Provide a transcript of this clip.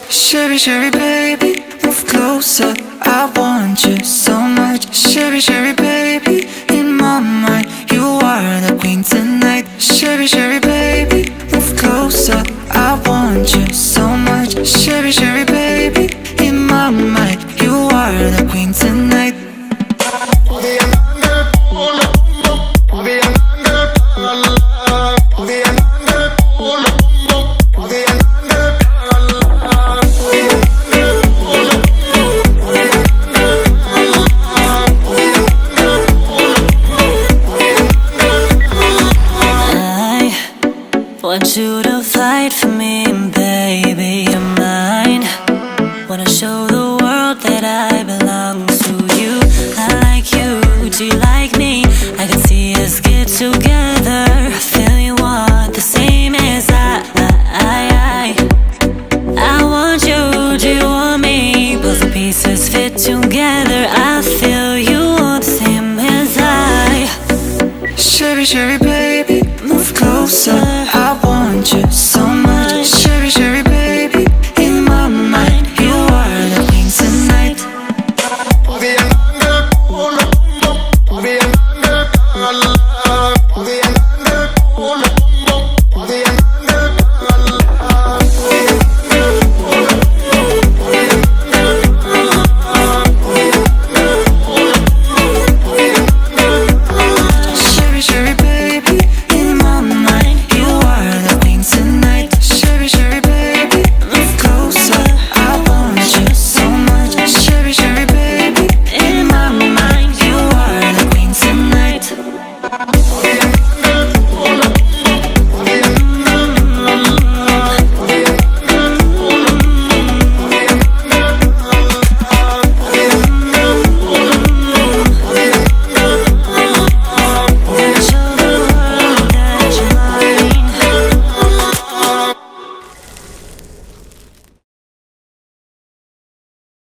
Sherry, Sherry, baby, move closer. I want you so much. Sherry, Sherry, baby, in my mind, you are the queen tonight. Sherry, Sherry, baby, move closer. I want you so much. Sherry, Sherry, baby, in my mind, you are the queen tonight. Want you to fight for me, baby, you're mine. Wanna show the world that I belong to you. I like you, do you like me? I can see us get together. I feel you want the same as I want you, do you want me? Both the pieces fit together. I feel you want the same as I. Sherry, Sherry,